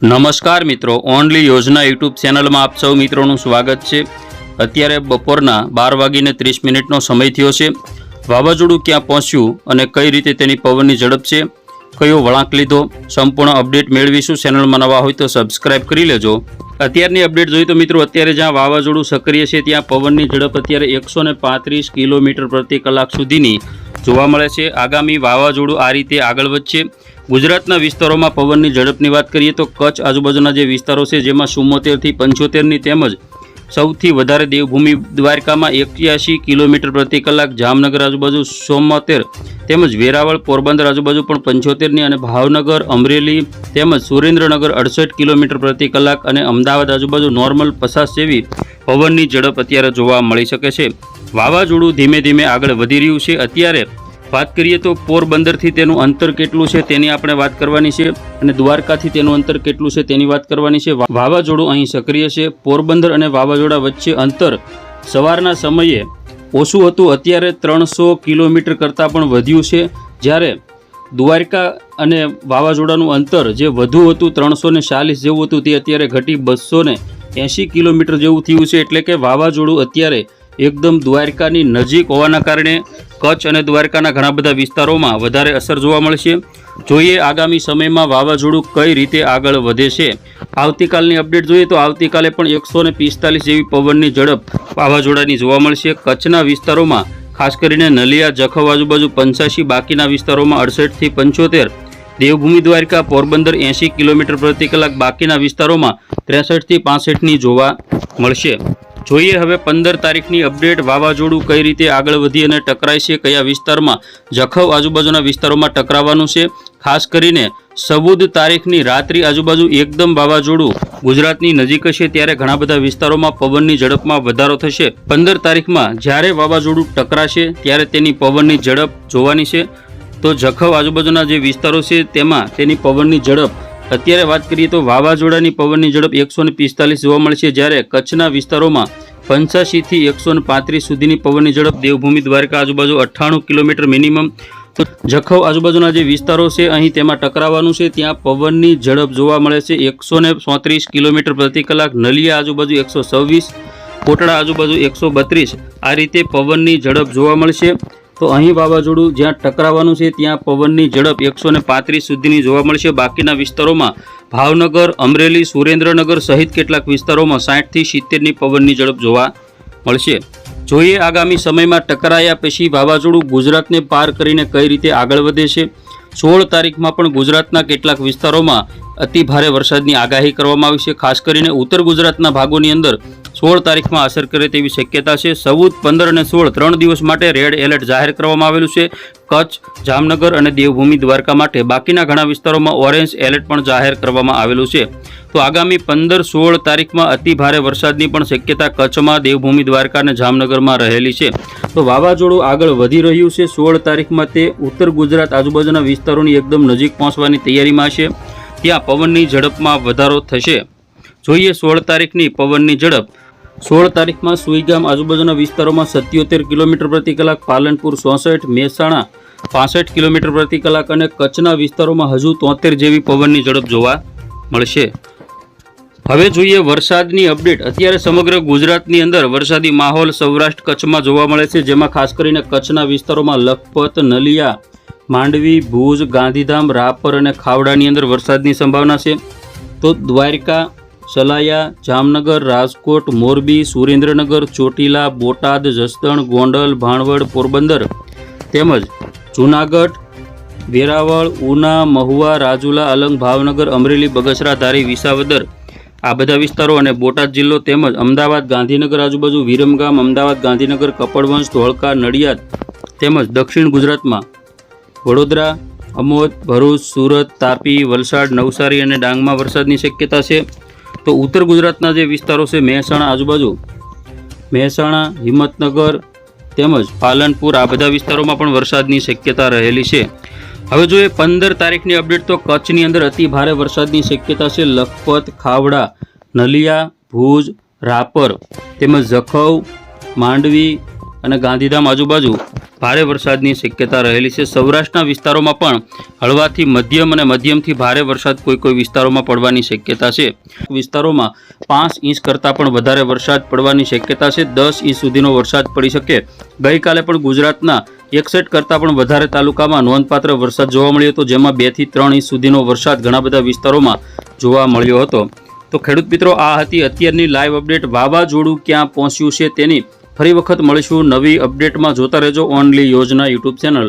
નમસ્કાર મિત્રો, ઓનલી યોજના યુટ્યુબ ચેનલમાં આપ સૌ મિત્રોનું સ્વાગત છે। અત્યારે બપોરના 12:30નો સમય થયો છે। વાવાઝોડું ક્યાં પહોંચ્યું અને કઈ રીતે તેની પવનની ઝડપ છે, કયો વળાંક લીધો, સંપૂર્ણ અપડેટ મેળવીશું। ચેનલમાં નવા હોય તો સબસ્ક્રાઇબ કરી લેજો। અત્યારની અપડેટ જોઈએ તો મિત્રો, અત્યારે જ્યાં વાવાઝોડું સક્રિય છે ત્યાં પવનની ઝડપ અત્યારે 135 કિલોમીટર પ્રતિ કલાક સુધીની જોવા મળે છે। આગામી વાવાઝોડું આ રીતે આગળ વધશે। ગુજરાતના વિસ્તારોમાં પવનની ઝડપની વાત કરીએ તો કચ્છ આજુબાજુના જે વિસ્તારો છે જેમાં 74 થી 75ની તેમજ સૌથી વધારે દેવભૂમિ દ્વારકામાં 81 કિલોમીટર પ્રતિ કલાક, જામનગર આજુબાજુ 74 તેમજ વેરાવળ પોરબંદર આજુબાજુ પણ 75ની અને ભાવનગર અમરેલી તેમજ સુરેન્દ્રનગર 68 કિલોમીટર પ્રતિ કલાક અને અમદાવાદ આજુબાજુ નોર્મલ 50 જેવી પવનની ઝડપ અત્યારે જોવા મળી શકે છે। વાવાઝોડું ધીમે ધીમે આગળ વધી રહ્યું છે। અત્યારે વાત કરીએ તો પોરબંદરથી તેનું અંતર કેટલું છે તેની આપણે વાત કરવાની છે અને દ્વારકાથી તેનું અંતર કેટલું છે તેની વાત કરવાની છે। વાવાઝોડું અહીં સક્રિય છે। પોરબંદર અને વાવાઝોડા વચ્ચે અંતર સવારના સમયે ઓછું હતું, અત્યારે 300 કિલોમીટર કરતાં પણ વધ્યું છે, જ્યારે દ્વારકા અને વાવાઝોડાનું અંતર જે વધુ હતું 340 જેવું હતું તે અત્યારે ઘટી 280 કિલોમીટર જેવું થયું છે। એટલે કે વાવાઝોડું અત્યારે એકદમ દ્વારકાની નજીક હોવાના કારણે કચ્છ અને દ્વારકાના ઘણા બધા વિસ્તારોમાં વધારે અસર જોવા મળશે। જોઈએ આગામી સમયમાં વાવાઝોડું કઈ રીતે આગળ વધે છે। આવતીકાલની અપડેટ જોઈએ તો આવતીકાલે પણ 145 જેવી પવનની ઝડપ વાવાઝોડાની જોવા મળશે। કચ્છના વિસ્તારોમાં ખાસ કરીને નલિયા જખૌ આજુબાજુ 85, બાકીના વિસ્તારોમાં 68 થી 75, દેવભૂમિ દ્વારકા પોરબંદર 80 કિલોમીટર પ્રતિ કલાક, બાકીના વિસ્તારોમાં 63 થી 65ની જોવા મળશે। જોઈએ હવે 15 તારીખની અપડેટ। વાવાઝોડું કઈ રીતે આગળ વધી અને ટકરાય છે, કયા વિસ્તારમાં જખૌ આજુબાજુના વિસ્તારોમાં ટકરાવાનું છે। ખાસ કરીને 14 તારીખની રાત્રિ આજુબાજુ એકદમ વાવાઝોડું ગુજરાતની નજીક હશે ત્યારે ઘણા બધા વિસ્તારોમાં પવનની ઝડપમાં વધારો થશે। 15 તારીખમાં જ્યારે વાવાઝોડું ટકરાશે ત્યારે તેની પવનની ઝડપ જોવાની છે। તો જખૌ આજુબાજુના જે વિસ્તારો છે તેમાં તેની પવનની ઝડપ અત્યારે વાત કરીએ તો વાવાઝોડાની પવનની ઝડપ 145 જોવા મળશે, જ્યારે કચ્છના વિસ્તારોમાં 85 થી 135 સુધીની પવનની ઝડપ, દેવભૂમિ દ્વારકા આજુબાજુ 98 કિલોમીટર મિનિમમ। તો જખૌ આજુબાજુના જે વિસ્તારો છે અહીં તેમાં ટકરાવાનું છે, ત્યાં પવનની ઝડપ જોવા મળે છે 134 કિલોમીટર પ્રતિ કલાક, નલિયા આજુબાજુ 126, કોટડા આજુબાજુ 132, આ રીતે પવનની ઝડપ જોવા મળશે। તો અહીં વાવાઝોડું જ્યાં ટકરાવાનું છે ત્યાં પવનની ઝડપ 135 સુધીની જોવા મળશે। બાકીના વિસ્તારોમાં ભાવનગર, અમરેલી, સુરેન્દ્રનગર સહિત કેટલાક વિસ્તારોમાં 60 થી 70ની પવનની ઝડપ જોવા મળશે। જોઈએ આગામી સમયમાં ટકરાયા પછી વાવાઝોડું ગુજરાતને પાર કરીને કઈ રીતે આગળ વધે છે। 16 તારીખમાં પણ ગુજરાતના કેટલાક વિસ્તારોમાં અતિ ભારે વરસાદની આગાહી કરવામાં આવી છે। ખાસ કરીને ઉત્તર ગુજરાતના ભાગોની અંદર 16 તારીખમાં અસર કરે તેવી શક્યતા છે। 14, 15 અને 16 3 દિવસ માટે રેડ એલર્ટ જાહેર કરવામાં આવેલું છે કચ્છ, જામનગર અને દેવભૂમિ દ્વારકા માટે। બાકીના ઘણા વિસ્તારોમાં ઓરેન્જ એલર્ટ પણ જાહેર કરવામાં આવેલું છે। તો આગામી 15, 16 તારીખમાં અતિ ભારે વરસાદની પણ શક્યતા કચ્છમાં, દેવભૂમિ દ્વારકા અને જામનગરમાં રહેલી છે। તો વાવાઝોડું આગળ વધી રહ્યું છે। 16 તારીખમાં તે ઉત્તર ગુજરાત આજુબાજુના વિસ્તારોની એકદમ નજીક પહોંચવાની તૈયારીમાં છે, ત્યાં પવનની ઝડપમાં વધારો થશે। જોઈએ 16 તારીખની પવનની ઝડપ। 16 તારીખમાં સુઈગામ આજુબાજુના વિસ્તારોમાં 77 કિલોમીટર પ્રતિ કલાક, પાલનપુર 64, મહેસાણા 65 કિલોમીટર પ્રતિ કલાક અને કચ્છના વિસ્તારોમાં હજુ 73 જેવી પવનની ઝડપ જોવા મળશે। હવે જોઈએ વરસાદની અપડેટ। અત્યારે સમગ્ર ગુજરાતની અંદર વરસાદી માહોલ સૌરાષ્ટ્ર કચ્છમાં જોવા મળે છે, જેમાં ખાસ કરીને કચ્છના વિસ્તારોમાં લખપત, નલિયા, માંડવી, ભુજ, ગાંધીધામ, રાપર અને ખાવડાની અંદર વરસાદની સંભાવના છે। તો દ્વારકા, સલાયા, જામનગર, રાજકોટ, મોરબી, સુરેન્દ્રનગર, ચોટીલા, બોટાદ, જસદણ, ગોંડલ, ભાણવડ, પોરબંદર તેમજ જૂનાગઢ, વેરાવળ, ઉના, મહુવા, રાજુલા, અલંગ, ભાવનગર, અમરેલી, બગસરા, ધારી, વિસાવદર આ બધા વિસ્તારો અને બોટાદ જિલ્લો તેમજ અમદાવાદ, ગાંધીનગર આજુબાજુ વિરમગામ, અમદાવાદ, ગાંધીનગર, કપડવંશ, ધોળકા, નડિયાદ તેમજ દક્ષિણ ગુજરાતમાં વડોદરા, અમોદ, ભરૂચ, સુરત, તાપી, વલસાડ, નવસારી અને ડાંગમાં વરસાદની શક્યતા છે। તો ઉત્તર ગુજરાતના જે વિસ્તારો છે મહેસાણા આજુબાજુ, મહેસાણા, હિંમતનગર તેમજ પાલનપુર આ બધા વિસ્તારોમાં પણ વરસાદની શક્યતા રહેલી છે। હવે જોઈએ 15 તારીખની અપડેટ। તો કચ્છની અંદર અતિ ભારે વરસાદની શક્યતા છે। લખપત, ખાવડા, નલિયા, ભુજ, રાપર તેમજ જખૌ, માંડવી અને ગાંધીધામ આજુબાજુ ભારે વરસાદની શક્યતા રહેલી છે। સૌરાષ્ટ્રના વિસ્તારોમાં પણ હળવાથી મધ્યમ અને મધ્યમથી ભારે વરસાદ કોઈ વિસ્તારોમાં પડવાની શક્યતા છે। વિસ્તારોમાં 5 ઇંચ કરતાં પણ વધારે વરસાદ પડવાની શક્યતા છે। 10 ઇંચ સુધીનો વરસાદ પડી શકે। ગઈકાલે પણ ગુજરાતના 61 કરતાં પણ વધારે તાલુકામાં નોંધપાત્ર વરસાદ જોવા મળ્યો હતો, જેમાં 2 થી 3 ઇંચ સુધીનો વરસાદ ઘણા બધા વિસ્તારોમાં જોવા મળ્યો હતો। તો ખેડૂત મિત્રો, આ હતી અત્યારની લાઈવ અપડેટ। વાવાઝોડું ક્યાં પહોંચ્યું છે તેની ફરી વખત મળીશું નવી અપડેટમાં। જોતા રહેજો ઓનલી યોજના યુટ્યુબ ચેનલ।